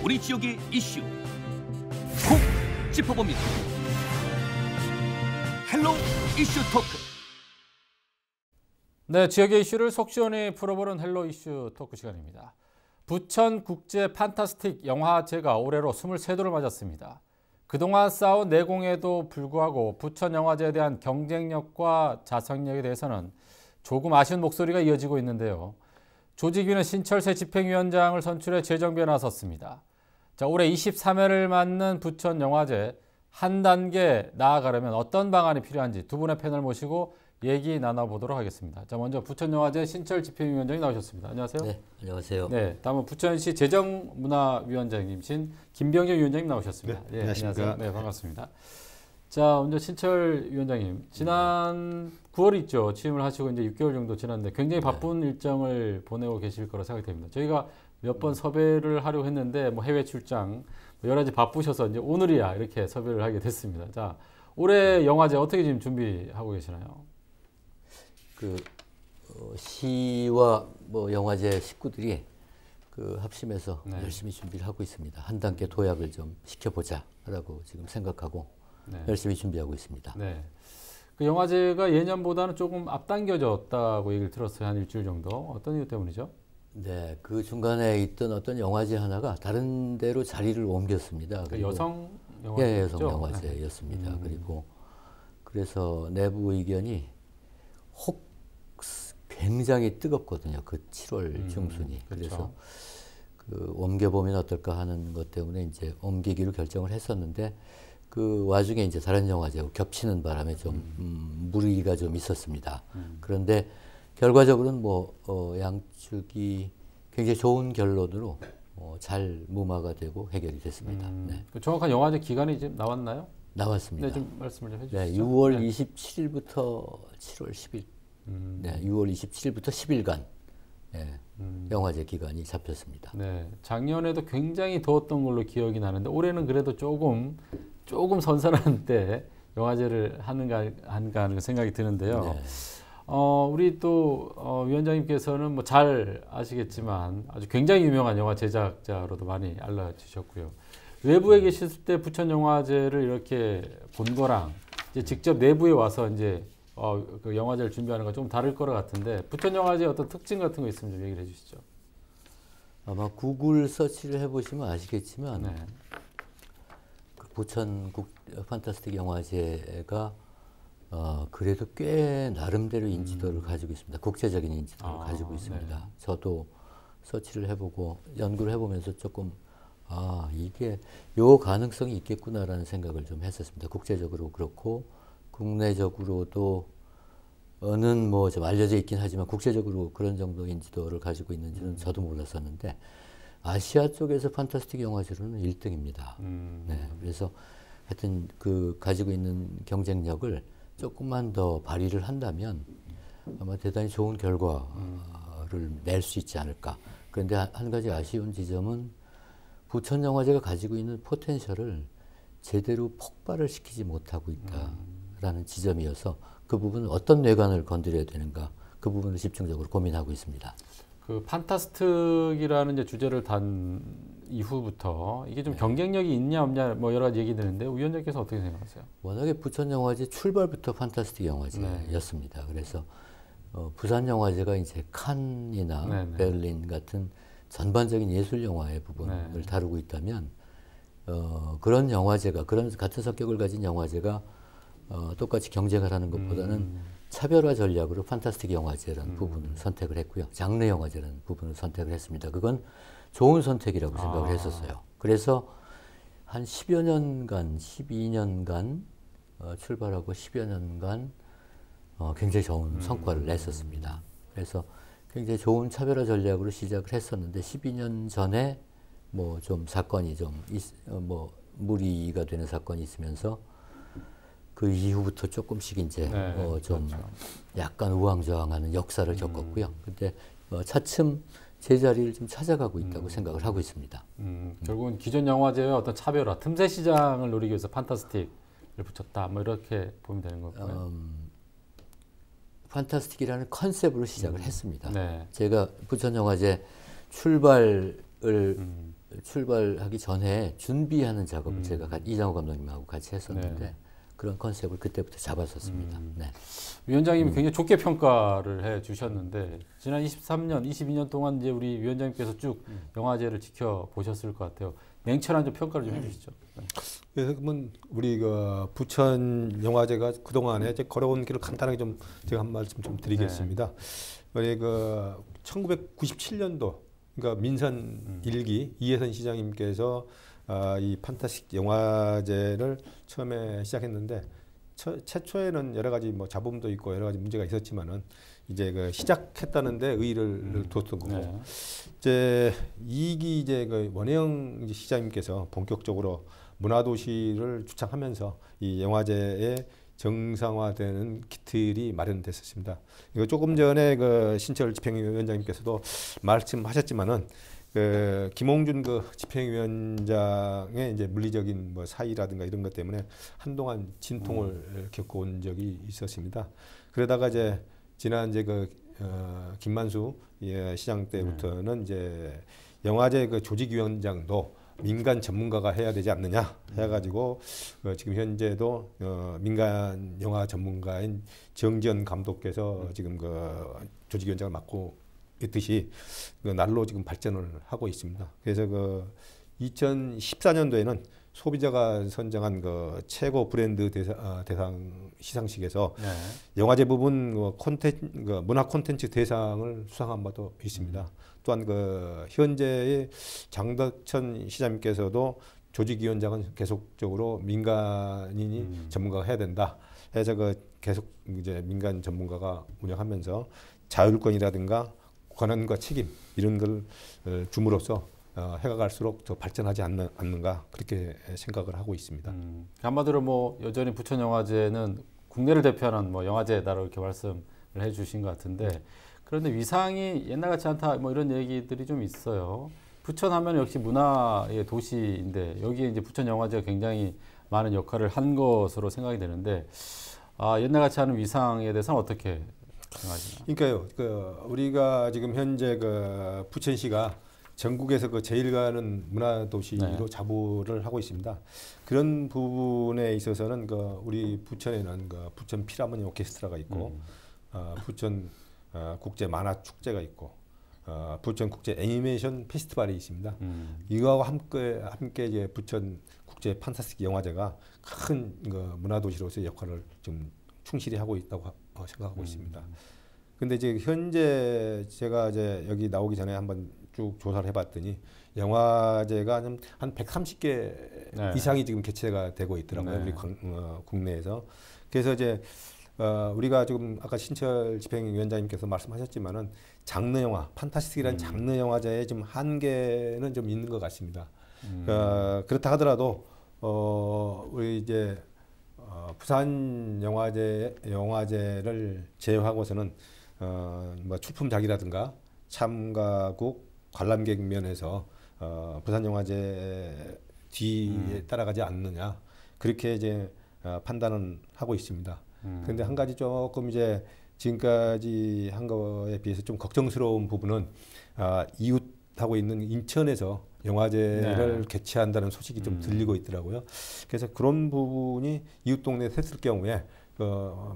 우리 지역의 이슈 콕 짚어봅니다. 헬로 이슈 토크. 네, 지역의 이슈를 속 시원히 풀어보는 헬로 이슈 토크 시간입니다. 부천 국제 판타스틱 영화제가 올해로 23도를 맞았습니다. 그동안 쌓아온 내공에도 불구하고 부천 영화제에 대한 경쟁력과 자성력에 대해서는 조금 아쉬운 목소리가 이어지고 있는데요. 조직위는 신철새 집행위원장을 선출해 재정비에 나섰습니다. 자, 올해 23회를 맞는 부천 영화제 한 단계 나아가려면 어떤 방안이 필요한지 두 분의 패널 모시고 얘기 나눠보도록 하겠습니다. 자, 먼저 부천영화제 신철 집행위원장이 나오셨습니다. 안녕하세요. 네, 안녕하세요. 네, 다음은 부천시 재정문화위원장님이신 김병정 위원장님 나오셨습니다. 네, 안녕하십니까. 네, 반갑습니다. 자, 먼저 신철 위원장님, 지난 9월 있죠. 취임을 하시고 이제 6개월 정도 지났는데 굉장히 바쁜 일정을 보내고 계실 거라 생각이 됩니다. 저희가 몇 번 섭외를 하려고 했는데 뭐 해외 출장 여러 가지 바쁘셔서 이제 오늘이야 이렇게 섭외를 하게 됐습니다. 자, 올해 영화제 어떻게 지금 준비하고 계시나요? 시와 뭐 영화제 식구들이 합심해서 네. 열심히 준비를 하고 있습니다. 한 단계 도약을 좀 시켜보자라고 지금 생각하고 네. 열심히 준비하고 있습니다. 네. 그 영화제가 예년보다는 조금 앞당겨졌다고 얘기를 들었어요. 한 일주일 정도. 어떤 이유 때문이죠? 네, 그 중간에 있던 어떤 영화제 하나가 다른 데로 자리를 옮겼습니다. 그 여성 영화제? 예, 여성 영화제였습니다. 그리고 그래서 내부 의견이 굉장히 뜨겁거든요. 그 7월 중순이. 그래서 그 옮겨보면 어떨까 하는 것 때문에 이제 옮기기로 결정을 했었는데 그 와중에 이제 다른 영화제하고 겹치는 바람에 좀 무리가 좀 있었습니다. 그런데 결과적으로는 양측이 굉장히 좋은 결론으로 잘 무마가 되고 해결이 됐습니다. 네. 그 정확한 영화제 기간이 지금 나왔나요? 나왔습니다. 네, 좀 말씀을 좀 해주시죠. 네, 6월 27일부터 7월 10일. 네, 6월 27일부터 10일간 영화제 기간이 잡혔습니다. 네, 작년에도 굉장히 더웠던 걸로 기억이 나는데 올해는 그래도 조금 선선한 때 영화제를 하는가 하는 생각이 드는데요. 네. 우리 또 위원장님께서는 뭐 잘 아시겠지만 아주 굉장히 유명한 영화 제작자로도 많이 알려주셨고요. 외부에 계실 때 부천 영화제를 이렇게 본 거랑 이제 직접 내부에 와서 이제 그 영화제를 준비하는 건 좀 다를 것 같은데 부천 영화제의 어떤 특징 같은 거 있으면 좀 얘기를 해주시죠. 아마 구글 서치를 해보시면 아시겠지만 네. 그 부천 판타스틱 영화제가 그래도 꽤 나름대로 인지도를 가지고 있습니다. 국제적인 인지도를 가지고 있습니다. 네. 저도 서치를 해보고 연구를 해보면서 조금 이게 요 가능성이 있겠구나라는 생각을 좀 했었습니다. 국제적으로 그렇고 국내적으로도 는 뭐 좀 알려져 있긴 하지만 국제적으로 그런 정도 인지도를 가지고 있는지는 저도 몰랐었는데 아시아 쪽에서 판타스틱 영화제로는 1등입니다. 네, 그래서 하여튼 그 가지고 있는 경쟁력을 조금만 더 발휘를 한다면 아마 대단히 좋은 결과를 낼 수 있지 않을까. 그런데 한 가지 아쉬운 지점은 부천 영화제가 가지고 있는 포텐셜을 제대로 폭발을 시키지 못하고 있다라는 지점이어서 그 부분은 어떤 뇌관을 건드려야 되는가 그 부분을 집중적으로 고민하고 있습니다. 그 판타스틱이라는 이제 주제를 단 이후부터 이게 좀 경쟁력이 있냐 없냐 뭐 여러 가지 얘기 드는데 위원장께서 어떻게 생각하세요? 워낙에 부천 영화제 출발부터 판타스틱 영화제였습니다. 그래서 부산 영화제가 이제 칸이나 베를린 같은 전반적인 예술 영화의 부분을 다루고 있다면 그런 영화제가 그런 같은 성격을 가진 영화제가 똑같이 경쟁을 하는 것보다는 차별화 전략으로 판타스틱 영화제라는 부분을 선택을 했고요. 장르 영화제라는 부분을 선택을 했습니다. 그건 좋은 선택이라고 생각을 했었어요. 그래서 한 10여 년간, 12년간 출발하고 10여 년간 굉장히 좋은 성과를 냈었습니다. 그래서 굉장히 좋은 차별화 전략으로 시작을 했었는데 12년 전에 뭐 좀 사건이 좀 무리가 되는 사건이 있으면서 그 이후부터 조금씩 이제 좀 그렇죠. 약간 우왕좌왕하는 역사를 겪었고요. 근데 차츰 제자리를 좀 찾아가고 있다고 생각을 하고 있습니다. 결국은 기존 영화제와 어떤 차별화, 틈새 시장을 노리기 위해서 판타스틱을 붙였다. 뭐 이렇게 보면 되는 걸까요? 판타스틱이라는 컨셉으로 시작을 했습니다. 네. 제가 부천 영화제 출발을 출발하기 전에 준비하는 작업을 제가 이장호 감독님하고 같이 했었는데 네. 그런 컨셉을 그때부터 잡았었습니다. 네. 위원장님이 굉장히 좋게 평가를 해 주셨는데 지난 23년, 22년 동안 이제 우리 위원장님께서 쭉 영화제를 지켜보셨을 것 같아요. 냉철한 좀 평가를 좀 해주시죠. 네. 그래서 그러면 우리 그 부천 영화제가 그 동안에 이제 걸어온 길을 간단하게 좀 제가 한 말씀 좀 드리겠습니다. 우리 그 1997년도 그러니까 민선 일기 이혜선 시장님께서 이 판타스틱 영화제를 처음에 시작했는데 최초에는 여러 가지 뭐 잡음도 있고 여러 가지 문제가 있었지만은 이제 그 시작했다는데 의의를 두었던 거고 네. 이제 이기 이제 그 원혜영 이제 시장님께서 본격적으로 문화도시를 주창하면서 이 영화제의 정상화되는 기틀이 마련됐었습니다. 이거 조금 전에 그 신철 집행위원장님께서도 말씀하셨지만은 그 김홍준 그 집행위원장의 이제 물리적인 뭐 사의라든가 이런 것 때문에 한동안 진통을 겪어온 적이 있었습니다. 그러다가 이제 지난 이제 그 김만수 시장 때부터는 이제 영화제 그 조직위원장도 민간 전문가가 해야 되지 않느냐 해가지고 지금 현재도 민간 영화 전문가인 정지연 감독께서 지금 그 조직위원장을 맡고 있듯이 그 날로 지금 발전을 하고 있습니다. 그래서 그 2014년도에는 소비자가 선정한 그 최고 브랜드 대상 시상식에서 네. 영화제 부분 그 문화 콘텐츠 대상을 수상한 바도 있습니다. 또한 그 현재의 장덕천 시장님께서도 조직위원장은 계속적으로 민간인이 전문가가 해야 된다. 해서 그 계속 이제 민간 전문가가 운영하면서 자율권이라든가 권한과 책임 이런 걸 줌으로써 해가 갈수록 더 발전하지 않는가 그렇게 생각을 하고 있습니다. 한마디로 뭐 여전히 부천 영화제는 국내를 대표하는 뭐 영화제다라고 이렇게 말씀을 해주신 것 같은데 그런데 위상이 옛날 같지 않다 뭐 이런 얘기들이 좀 있어요. 부천 하면 역시 문화의 도시인데 여기에 이제 부천 영화제가 굉장히 많은 역할을 한 것으로 생각이 되는데 옛날 같지 않은 위상에 대해서는 어떻게 생각하시나요? 그러니까요, 그 우리가 지금 현재 그 부천시가 전국에서 그 제일 가는 문화 도시로 자부를 하고 있습니다. 그런 부분에 있어서는 그 우리 부천에는 그 부천 필하모니 오케스트라가 있고 부천 국제 만화 축제가 있고 부천 국제 애니메이션 페스티벌이 있습니다. 이거하고 함께 이제 부천 국제 판타스틱 영화제가 큰 그 문화 도시로서의 역할을 좀 충실히 하고 있다고 생각하고 있습니다. 근데 이제 현재 제가 이제 여기 나오기 전에 한번 쭉 조사를 해봤더니 영화제가 한 130개 이상이 지금 개최가 되고 있더라고요. 우리 국내에서. 그래서 이제 우리가 지금 아까 신철 집행위원장님께서 말씀하셨지만은 장르 영화, 판타스틱이라는 장르 영화제의 좀 한계는 좀 있는 것 같습니다. 그렇다 하더라도 우리 이제 부산 영화제를 제외하고서는 뭐 출품작이라든가 참가국 관람객 면에서 부산 영화제 뒤에 따라가지 않느냐 그렇게 이제 판단은 하고 있습니다. 그런데 한 가지 조금 이제 지금까지 한 거에 비해서 좀 걱정스러운 부분은 이웃하고 있는 인천에서 영화제를 개최한다는 소식이 좀 들리고 있더라고요. 그래서 그런 부분이 이웃 동네에 했을 경우에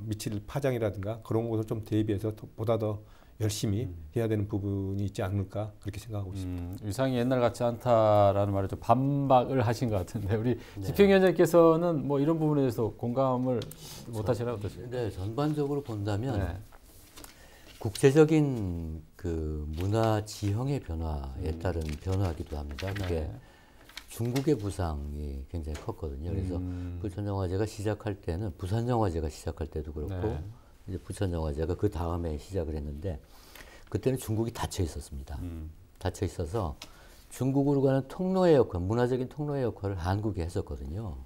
미칠 파장이라든가 그런 것을 좀 대비해서 보다 더 열심히 해야 되는 부분이 있지 않을까 그렇게 생각하고 있습니다. 위상이 옛날 같지 않다라는 말을 좀 반박을 하신 것 같은데 우리 집행위원장께서는 뭐 이런 부분에 대해서 공감을 못하시나요? 어떠세요? 네, 전반적으로 본다면 국제적인 그 문화 지형의 변화에 따른 변화기도 합니다. 그게 중국의 부상이 굉장히 컸거든요. 그래서 부천 영화제가 시작할 때는 부산 영화제가 시작할 때도 그렇고 이제 부천 영화제가 그 다음에 시작을 했는데 그때는 중국이 닫혀 있었습니다. 닫혀 있어서 중국으로 가는 통로의 역할, 문화적인 통로의 역할을 한국이 했었거든요.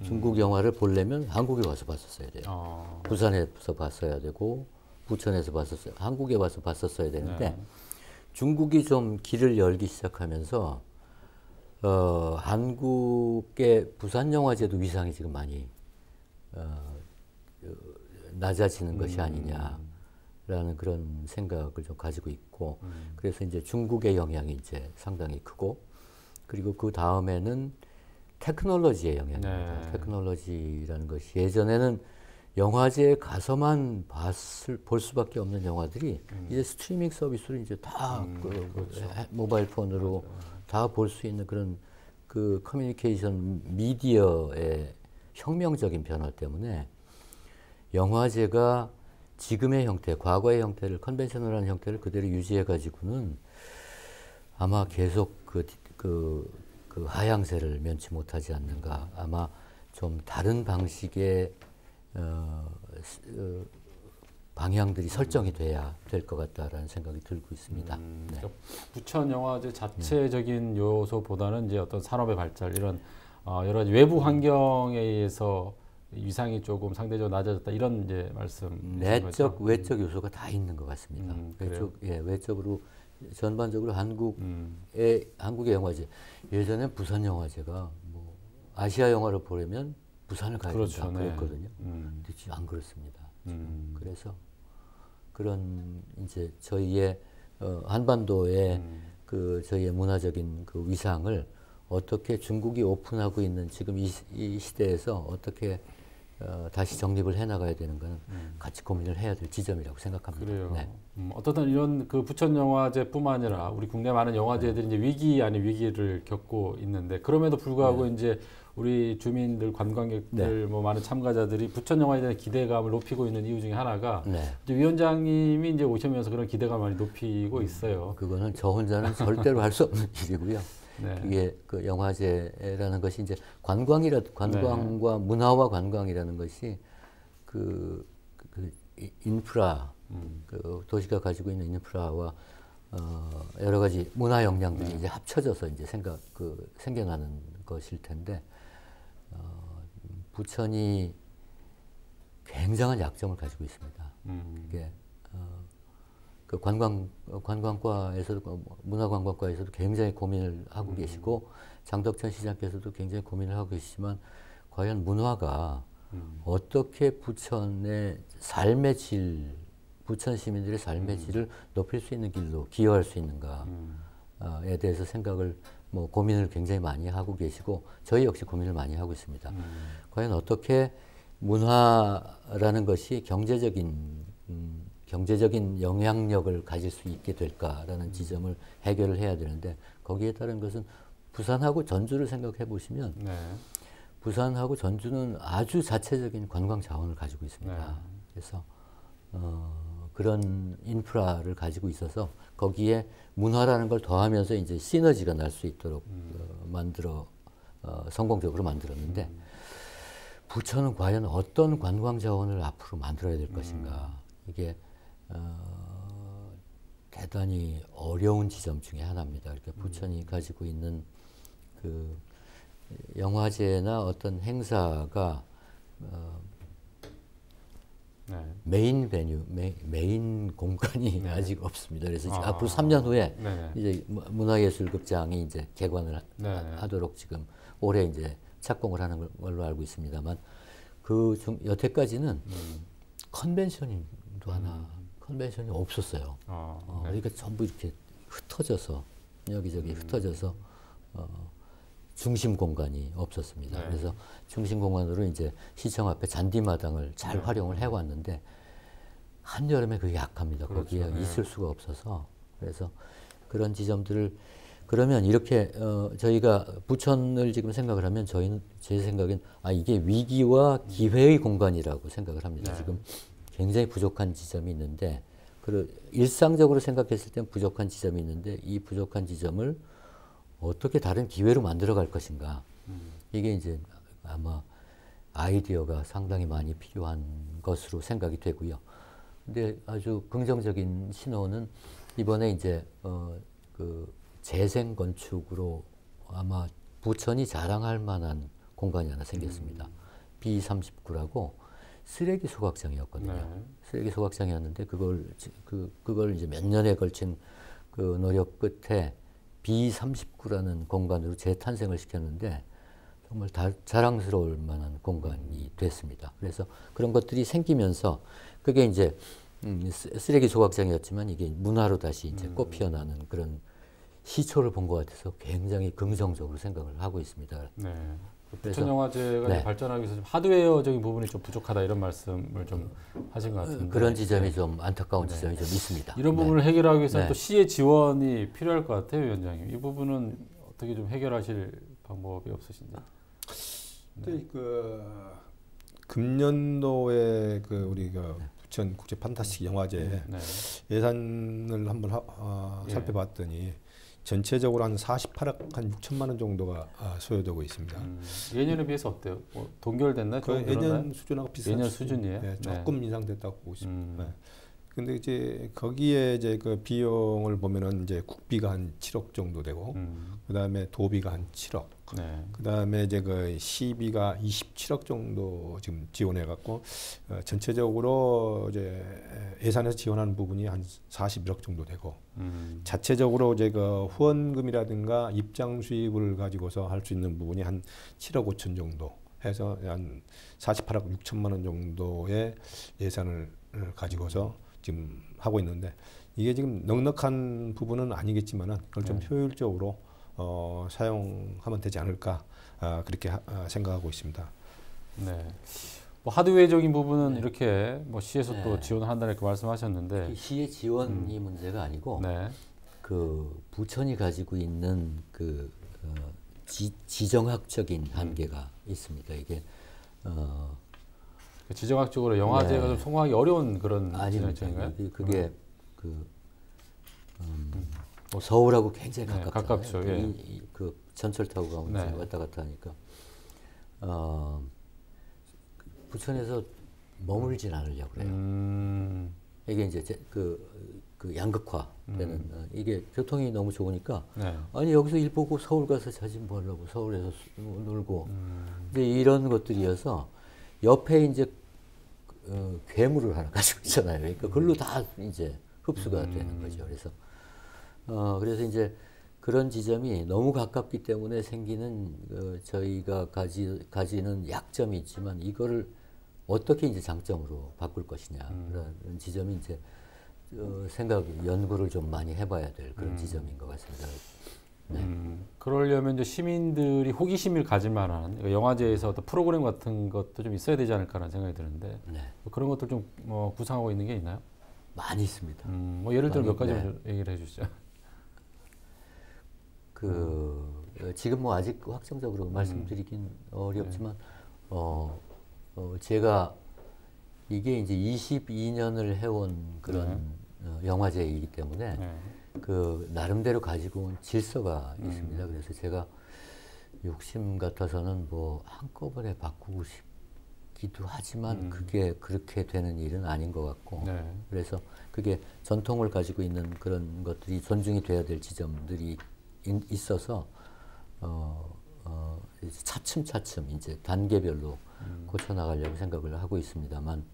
중국 영화를 보려면 한국에 와서 봤었어야 돼요. 부산에서 봤어야 되고 부천에서 봤었어요. 한국에 와서 봤었어야 되는데 중국이 좀 길을 열기 시작하면서 한국의 부산 영화제도 위상이 지금 많이 낮아지는 것이 아니냐라는 그런 생각을 좀 가지고 있고 그래서 이제 중국의 영향이 이제 상당히 크고 그리고 그 다음에는 테크놀로지의 영향입니다. 네. 테크놀로지라는 것이 예전에는 영화제에 가서만 볼 수밖에 없는 영화들이 이제 스트리밍 서비스로 이제 다 그렇죠. 모바일 폰으로 다 볼 수 있는 그런 그 커뮤니케이션 미디어의 혁명적인 변화 때문에 영화제가 지금의 형태, 과거의 형태를 컨벤셔널한 형태를 그대로 유지해 가지고는 아마 계속 그 하향세를 면치 못하지 않는가. 아마 좀 다른 방식의 방향들이 설정이 돼야 될 것 같다라는 생각이 들고 있습니다. 네. 그러니까 부천 영화제 자체적인 요소보다는 이제 어떤 산업의 발달 이런 여러 가지 외부 환경에 의해서 위상이 조금 상대적으로 낮아졌다 이런 이제 말씀. 내적, 외적 요소가 다 있는 것 같습니다. 외적으로 전반적으로 한국의 영화제 예전에 부산 영화제가 뭐 아시아 영화를 보려면 부산을 가야 그렇죠, 된다 네. 그랬거든요. 근데 지금 안 그렇습니다. 그래서 그런 이제 저희의 한반도의 그 저희의 문화적인 그 위상을 어떻게 중국이 오픈하고 있는 지금 이 시대에서 어떻게 다시 정립을 해나가야 되는 거는 같이 고민을 해야 될 지점이라고 생각합니다. 그래요. 네. 어떻든 이런 그 부천 영화제뿐만 아니라 우리 국내 많은 영화제들이 이제 위기 아닌 위기를 겪고 있는데 그럼에도 불구하고 이제 우리 주민들, 관광객들, 뭐 많은 참가자들이 부천 영화에 대한 기대감을 높이고 있는 이유 중에 하나가 이제 위원장님이 이제 오시면서 그런 기대감을 많이 높이고 있어요. 그거는 저 혼자는 절대로 할 수 없는 일이고요. 네. 그게 그 영화제라는 것이 이제 관광과 문화와 관광이라는 것이 그 인프라, 그 도시가 가지고 있는 인프라와 여러 가지 문화 역량들이 이제 합쳐져서 이제 생겨나는 것일 텐데 부천이 굉장한 약점을 가지고 있습니다. 그게 그 관광과에서도 문화관광과에서도 굉장히 고민을 하고 계시고 장덕천 시장께서도 굉장히 고민을 하고 계시지만 과연 문화가 어떻게 부천의 삶의 질, 부천 시민들의 삶의 질을 높일 수 있는 길로 기여할 수 있는가에 대해서 생각을 고민을 굉장히 많이 하고 계시고 저희 역시 고민을 많이 하고 있습니다. 과연 어떻게 문화라는 것이 경제적인 영향력을 가질 수 있게 될까라는 지점을 해결을 해야 되는데 거기에 따른 것은 부산하고 전주를 생각해 보시면 부산하고 전주는 아주 자체적인 관광 자원을 가지고 있습니다. 그래서 그런 인프라를 가지고 있어서 거기에 문화라는 걸 더하면서 이제 시너지가 날 수 있도록 성공적으로 만들었는데 부천은 과연 어떤 관광 자원을 앞으로 만들어야 될 것인가 이게 대단히 어려운 지점 중에 하나입니다. 그러니까 부천이 가지고 있는 그 영화제나 어떤 행사가 메인 베뉴, 메인 공간이 아직 없습니다. 그래서 앞으로 3년 후에 이제 문화예술극장이 이제 개관을 하도록 지금 올해 이제 착공을 하는 걸로 알고 있습니다만 여태까지는 컨벤션도 컨벤션이 없었어요. 그러니까 전부 이렇게 흩어져서 여기저기 흩어져서 중심 공간이 없었습니다. 그래서 중심 공간으로 이제 시청 앞에 잔디마당을 잘 활용을 해왔는데 한여름에 그게 약합니다. 거기에 있을 수가 없어서 그래서 그런 지점들을 그러면 이렇게 저희가 부천을 지금 생각을 하면 제 생각엔 이게 위기와 기회의 공간이라고 생각을 합니다. 지금 굉장히 부족한 지점이 있는데 일상적으로 생각했을 땐 부족한 지점이 있는데 이 부족한 지점을 어떻게 다른 기회로 만들어갈 것인가. 이게 이제 아마 아이디어가 상당히 많이 필요한 것으로 생각이 되고요. 근데 아주 긍정적인 신호는 이번에 이제 그 재생 건축으로 아마 부천이 자랑할 만한 공간이 하나 생겼습니다. B39라고 쓰레기 소각장이었거든요. 쓰레기 소각장이었는데 그걸 이제 몇 년에 걸친 그 노력 끝에 B39라는 공간으로 재탄생을 시켰는데 정말 자랑스러울 만한 공간이 됐습니다. 그래서 그런 것들이 생기면서 그게 이제 쓰레기 소각장이었지만 이게 문화로 다시 이제 꽃 피어나는 그런 시초를 본 것 같아서 굉장히 긍정적으로 생각을 하고 있습니다. 네. 부천영화제가 네. 발전하기 위해서 좀 하드웨어적인 부분이 좀 부족하다 이런 말씀을 좀 하신 것 같은데 그런 지점이 좀 안타까운 지점이 좀 있습니다. 이런 부분을 해결하기 위해서는 또 시의 지원이 필요할 것 같아요, 위원장님. 이 부분은 어떻게 좀 해결하실 방법이 없으신지? 네. 금년도에 우리가 부천 국제 판타스틱 영화제 예산을 한번 살펴봤더니 전체적으로 한 48억 한 6천만 원 정도가 소요되고 있습니다. 예년에 비해서 어때요? 뭐 동결됐나요? 예년 수준하고 비슷한 예년 수준이에요? 네, 조금 인상됐다고 보고 있습니다. 근데 이제 거기에 이제 그 비용을 보면은 이제 국비가 한 7억 정도 되고, 그다음에 도비가 한 7억, 그다음에 이제 그 시비가 27억 정도 지금 지원해 갖고 전체적으로 이제 예산에서 지원하는 부분이 한 41억 정도 되고, 자체적으로 이제 그 후원금이라든가 입장 수입을 가지고서 할 수 있는 부분이 한 7억 5천 정도 해서 한 48억 6천만 원 정도의 예산을 가지고서 지금 하고 있는데, 이게 지금 넉넉한 부분은 아니겠지만은 그걸 좀 효율적으로 사용하면 되지 않을까 그렇게 생각하고 있습니다. 네. 뭐 하드웨어적인 부분은 이렇게 뭐 시에서 또 지원을 한다는 이렇게 말씀하셨는데 시의 지원이 문제가 아니고 그 부천이 가지고 있는 그 지정학적인 한계가 있습니다. 이게 지정학적으로 영화제가 좀 성공하기 어려운 그런 지정학인가요? 그게 뭐 서울하고 굉장히 가깝죠. 그 전철 타고 가면 왔다 갔다 하니까 부천에서 머물진 않으려고 그래요. 이게 이제 그 양극화되는 이게 교통이 너무 좋으니까 아니 여기서 일 보고 서울 가서 자주 뭐 하려고 서울에서 놀고 이제 이런 것들이어서 옆에 이제 괴물을 하나 가지고 있잖아요. 그러니까 그걸로 다 이제 흡수가 되는 거죠. 그래서 이제 그런 지점이 너무 가깝기 때문에 생기는 저희가 가지는 약점이 있지만 이거를 어떻게 이제 장점으로 바꿀 것이냐 그런 지점이 이제 연구를 좀 많이 해봐야 될 그런 지점인 것 같습니다. 그러려면 이제 시민들이 호기심을 가질 만한 영화제에서 어떤 프로그램 같은 것도 좀 있어야 되지 않을까라는 생각이 드는데 그런 것들 좀 구상하고 있는 게 있나요? 많이 있습니다. 뭐 예를 들어 몇 가지 얘기를 해주시죠. 지금 뭐 아직 확정적으로 말씀드리긴 어렵지만 제가 이게 이제 22년을 해온 그런 영화제이기 때문에 그 나름대로 가지고 온 질서가 있습니다. 그래서 제가 욕심 같아서는 뭐 한꺼번에 바꾸고 싶기도 하지만 그게 그렇게 되는 일은 아닌 것 같고 그래서 그게 전통을 가지고 있는 그런 것들이 존중이 돼야 될 지점들이 있어서 차츰차츰 이제 단계별로 고쳐나가려고 생각을 하고 있습니다만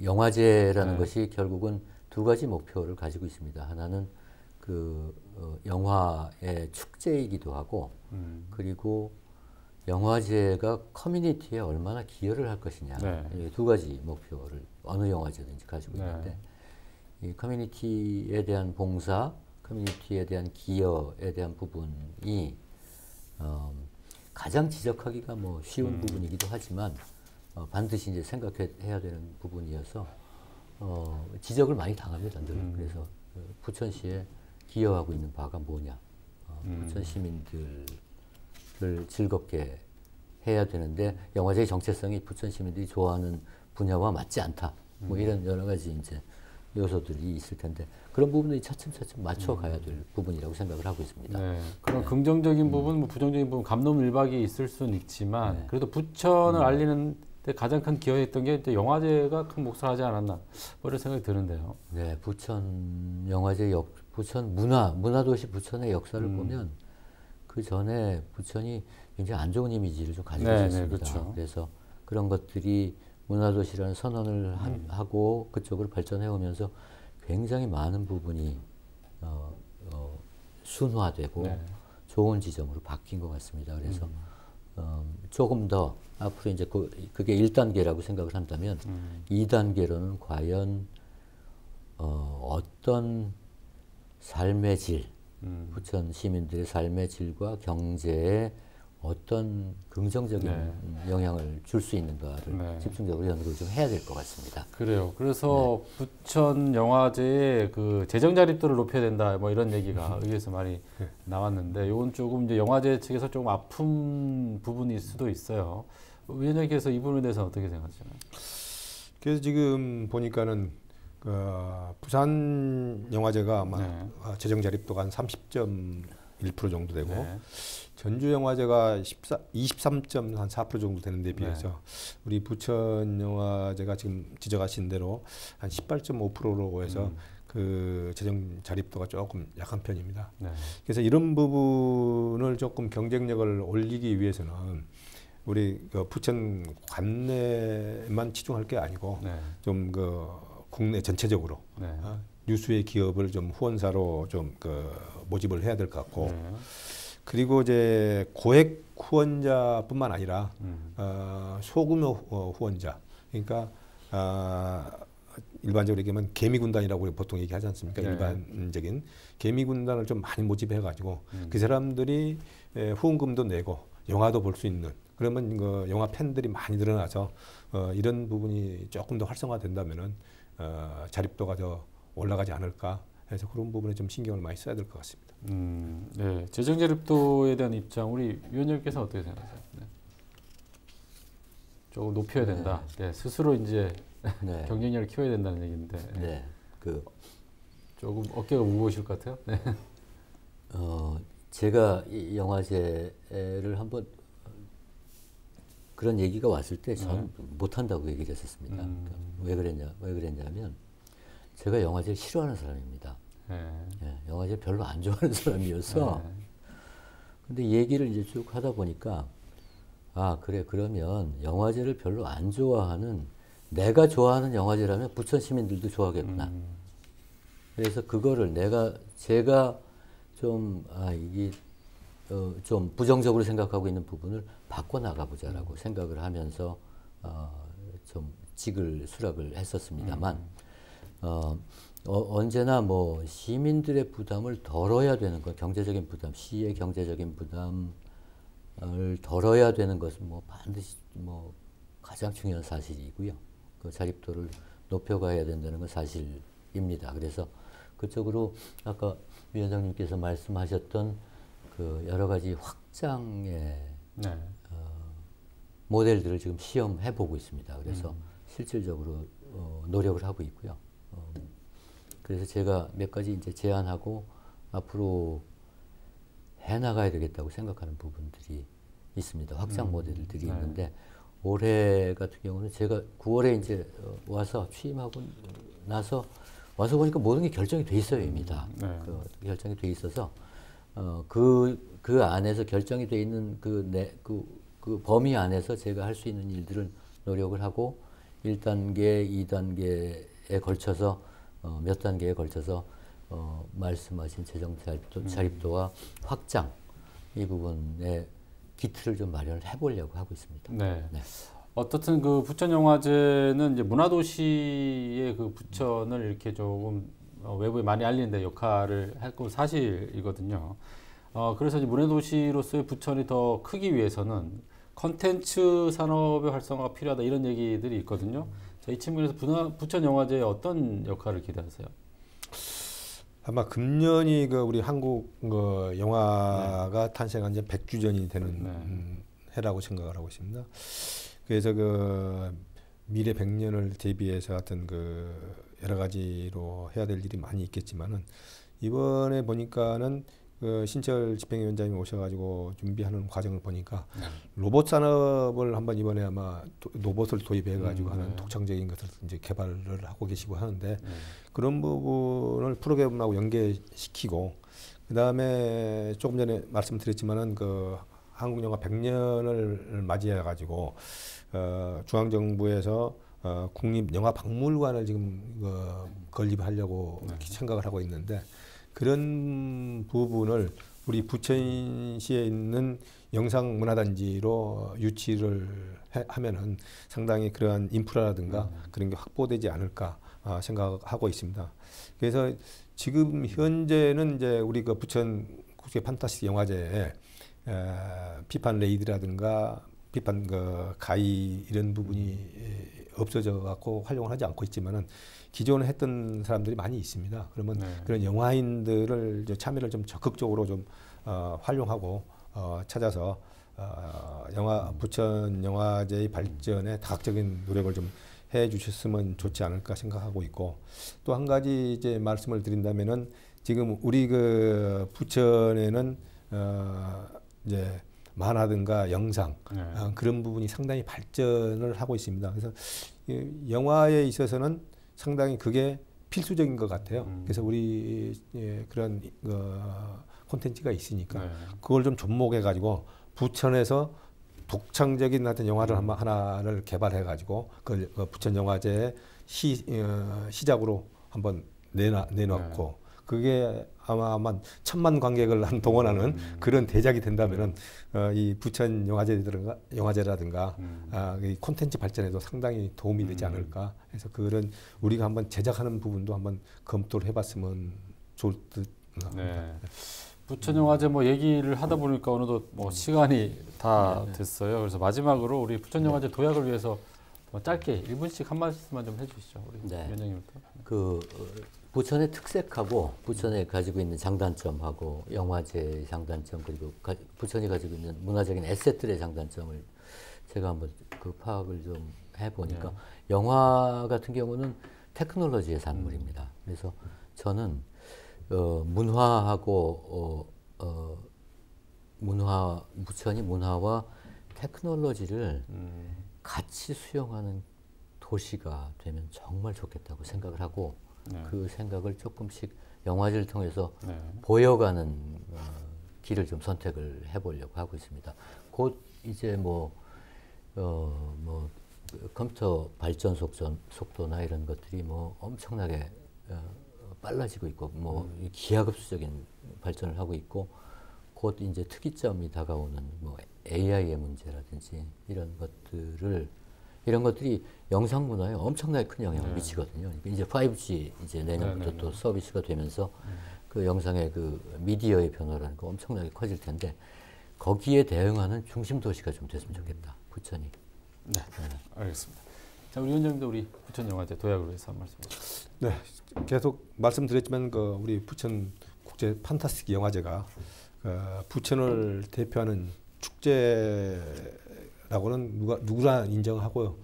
영화제라는 것이 결국은 두 가지 목표를 가지고 있습니다. 하나는 그 영화의 축제이기도 하고 그리고 영화제가 커뮤니티에 얼마나 기여를 할 것이냐 이 두 가지 목표를 어느 영화제든지 가지고 있는데 이 커뮤니티에 대한 봉사, 커뮤니티에 대한 기여에 대한 부분이 가장 지적하기가 뭐 쉬운 부분이기도 하지만 반드시 이제 생각해야 되는 부분이어서 지적을 많이 당합니다. 늘. 그래서 부천시에 기여하고 있는 바가 뭐냐, 부천 시민들을 즐겁게 해야 되는데 영화제의 정체성이 부천 시민들이 좋아하는 분야와 맞지 않다. 뭐 이런 여러 가지 이제 요소들이 있을 텐데 그런 부분들이 차츰차츰 맞춰가야 될 부분이라고 생각을 하고 있습니다. 그런 긍정적인 부분, 뭐 부정적인 부분, 감론을박이 있을 수는 있지만 그래도 부천을 알리는 데 가장 큰 기여했던 게 영화제가 큰 몫을 하지 않았나 뭐 이런 생각이 드는데요. 네, 부천 영화제 부천 문화도시 부천의 역사를 보면 그 전에 부천이 굉장히 안 좋은 이미지를 좀 가지고 있었습니다. 그렇죠. 그래서 그런 것들이 문화도시라는 선언을 하고 그쪽으로 발전해 오면서 굉장히 많은 부분이 순화되고 좋은 지점으로 바뀐 것 같습니다. 그래서 조금 더 앞으로 이제 그게 1단계라고 생각을 한다면 2단계로는 과연 어떤 삶의 질, 부천 시민들의 삶의 질과 경제에 어떤 긍정적인 영향을 줄 수 있는가를 집중적으로 연구를 좀 해야 될 것 같습니다. 그래요. 그래서 부천 영화제의 그 재정 자립도를 높여야 된다, 뭐 이런 얘기가 의회에서 많이 나왔는데, 이건 조금 이제 영화제 측에서 조금 아픈 부분일 수도 있어요. 위원장께서 이 부분에 대해서 어떻게 생각하시나요? 그래서 지금 보니까는 부산 영화제가 아마 재정 자립도가 한 30.1% 정도 되고 전주 영화제가 23.4% 정도 되는 데 비해서 우리 부천 영화제가 지금 지적하신 대로 한 18.5%로 해서 그 재정 자립도가 조금 약한 편입니다. 그래서 이런 부분을 조금 경쟁력을 올리기 위해서는 우리 그 부천 관내만 치중할 게 아니고 좀 그 국내 전체적으로 유수의 기업을 좀 후원사로 좀 그 모집을 해야 될 것 같고, 그리고 이제 고액 후원자뿐만 아니라 소규모 후원자, 그러니까 일반적으로 얘기하면 개미군단이라고 보통 얘기하지 않습니까? 일반적인 개미군단을 좀 많이 모집해 가지고 그 사람들이 후원금도 내고 영화도 볼 수 있는, 그러면 그 영화 팬들이 많이 늘어나서 이런 부분이 조금 더 활성화된다면은 자립도가 더 올라가지 않을까 해서 그런 부분에 좀 신경을 많이 써야 될 것 같습니다. 네, 재정 자립도에 대한 입장 우리 위원장께서 어떻게 생각하세요? 조금 높여야 된다. 스스로 이제 경쟁력을 키워야 된다는 얘기인데, 조금 어깨가 무거우실 것 같아요. 제가 이 영화제를 한번 그런 얘기가 왔을 때 전 못한다고 얘기를 했었습니다. 그러니까 왜 그랬냐면 제가 영화제를 싫어하는 사람입니다. 영화제 별로 안 좋아하는 사람이어서. 근데 얘기를 이제 쭉 하다 보니까 그래, 그러면 영화제를 별로 안 좋아하는, 내가 좋아하는 영화제라면 부천 시민들도 좋아하겠구나. 그래서 그거를 제가 좀 이게 좀 부정적으로 생각하고 있는 부분을 바꿔 나가보자라고 생각을 하면서 좀 수락을 했었습니다만, 언제나 뭐 시민들의 부담을 덜어야 되는 것, 경제적인 부담, 시의 경제적인 부담을 덜어야 되는 것은 뭐 반드시 뭐 가장 중요한 사실이고요. 그 자립도를 높여가야 된다는 건 사실입니다. 그래서 그쪽으로 아까 위원장님께서 말씀하셨던 그 여러 가지 확장의 모델들을 지금 시험해 보고 있습니다. 그래서 실질적으로 노력을 하고 있고요. 그래서 제가 몇 가지 이제 제안하고 앞으로 해 나가야 되겠다고 생각하는 부분들이 있습니다. 확장 모델들이 있는데, 올해 같은 경우는 제가 9월에 이제 와서 취임하고 와서 보니까 모든 게 결정이 돼 있어요, 이미 다. 결정이 돼 있어서 그 안에서 결정이 돼 있는 그 범위 안에서 제가 할 수 있는 일들을 노력을 하고 1단계, 2단계에 걸쳐서 몇 단계에 걸쳐서 말씀하신 재정 자립도와 확장, 이 부분에 기틀을 좀 마련을 해보려고 하고 있습니다. 어떻든 그 부천 영화제는 이제 문화도시의 그 부천을 이렇게 조금 외부에 많이 알리는 데 역할을 할 건 사실이거든요. 그래서 이제 문화도시로서의 부천이 더 크기 위해서는 컨텐츠 산업의 활성화가 필요하다, 이런 얘기들이 있거든요. 자, 이 측면에서 부천 영화제에 어떤 역할을 기대하세요? 아마 금년이 그 우리 한국 영화가 탄생한 지 100주년이 되는 해라고 생각을 하고 있습니다. 그래서 그 미래 100년을 대비해서 하여튼 그 여러 가지로 해야 될 일이 많이 있겠지만은, 이번에 보니까는 그 신철 집행위원장님이 오셔가지고 준비하는 과정을 보니까 로봇 산업을 한번 이번에 아마 로봇을 도입해가지고 하는 독창적인 것을 이제 개발을 하고 계시고 하는데, 그런 부분을 프로그램하고 연계시키고, 그 다음에 조금 전에 말씀드렸지만은 그 한국 영화 100년을 맞이해가지고 중앙정부에서 국립영화박물관을 지금 건립하려고 생각을 하고 있는데, 그런 부분을 우리 부천시에 있는 영상문화단지로 유치를 하면은 상당히 그러한 인프라라든가 그런 게 확보되지 않을까 생각하고 있습니다. 그래서 지금 현재는 이제 우리 그 부천 국제 판타스틱 영화제에 비판 레이드라든가 비판 그 가이 이런 부분이 없어져 갖고 활용을 하지 않고 있지만은 기존에 했던 사람들이 많이 있습니다. 그러면 그런 영화인들을 참여를 좀 적극적으로 좀 활용하고 찾아서 부천 영화제의 발전에 다각적인 노력을 좀 해주셨으면 좋지 않을까 생각하고 있고, 또 한 가지 이제 말씀을 드린다면은 지금 우리 그 부천에는 이제 만화든가 영상 그런 부분이 상당히 발전을 하고 있습니다. 그래서 영화에 있어서는 상당히 그게 필수적인 것 같아요. 그래서 우리 그런 콘텐츠가 있으니까 그걸 좀 접목해 가지고 부천에서 독창적인 하여튼 영화를 하나를 개발해 가지고 그 부천 영화제 시작으로 한번 내놓고 그게 아마 1000만 관객을 동원하는 그런 대작이 된다면은 이 부천 영화제라든가 이 콘텐츠 발전에도 상당히 도움이 되지 않을까 해서 그런 우리가 한번 제작하는 부분도 한번 검토를 해봤으면 좋을 듯. 네. 부천 영화제 뭐 얘기를 하다 보니까 어느덧 뭐 시간이 다 됐어요. 그래서 마지막으로 우리 부천 영화제 도약을 위해서 뭐 짧게 1분씩 한 말씀만 좀 해주시죠, 우리 위원장님부터. 부천의 특색하고 부천에 가지고 있는 장단점하고 영화제의 장단점 그리고 부천이 가지고 있는 문화적인 에셋들의 장단점을 제가 한번 그 파악을 좀 해보니까 영화 같은 경우는 테크놀로지의 산물입니다. 그래서 저는 부천이 문화와 테크놀로지를 같이 수용하는 도시가 되면 정말 좋겠다고 생각을 하고 그 생각을 조금씩 영화제를 통해서 보여가는 길을 좀 선택을 해보려고 하고 있습니다. 곧 이제 컴퓨터 발전 속도나 이런 것들이 엄청나게 빨라지고 있고 기하급수적인 발전을 하고 있고 곧 이제 특이점이 다가오는 AI의 문제라든지 이런 것들이 영상 문화에 엄청나게 큰 영향을 미치거든요. 그러니까 이제 5G 이제 내년부터 또 서비스가 되면서 그 영상의 그 미디어의 변화라는 거 엄청나게 커질 텐데 거기에 대응하는 중심 도시가 좀 됐으면 좋겠다. 부천이. 네, 알겠습니다. 자, 우리 위원장님도 우리 부천 영화제 도약을 위해서 한 말씀 해주시죠. 네, 계속 말씀드렸지만 우리 부천 국제 판타스틱 영화제가 부천을 대표하는 축제라고는 누구나 인정하고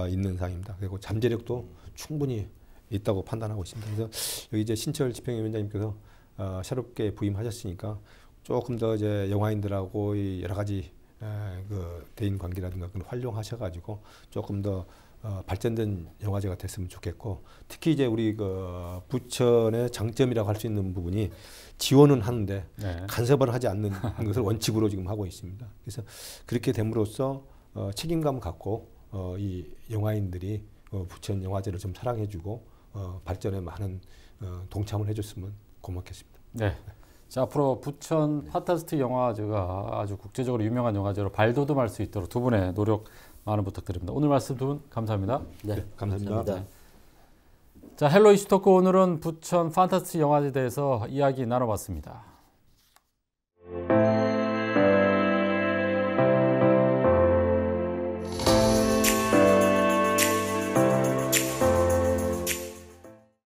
있는 상입니다. 그리고 잠재력도 충분히 있다고 판단하고 있습니다. 그래서 여기 이제 신철 집행위원장님께서 새롭게 부임하셨으니까 조금 더 이제 영화인들하고 여러 가지 그 대인 관계라든가 그걸 활용하셔가지고 조금 더 발전된 영화제가 됐으면 좋겠고, 특히 이제 우리 그 부천의 장점이라고 할 수 있는 부분이 지원은 하는데 간섭을 하지 않는 것을 원칙으로 지금 하고 있습니다. 그래서 그렇게 됨으로써 책임감 갖고 이 영화인들이 부천 영화제를 좀 사랑해주고 발전에 많은 동참을 해줬으면 고맙겠습니다. 네. 자, 앞으로 부천 판타스틱 영화제가 아주 국제적으로 유명한 영화제로 발돋움할 수 있도록 두 분의 노력 많은 부탁드립니다. 오늘 말씀 두 분 감사합니다. 네, 감사합니다. 자, 헬로 이슈 토크 오늘은 부천 판타스틱 영화제에 대해서 이야기 나눠봤습니다.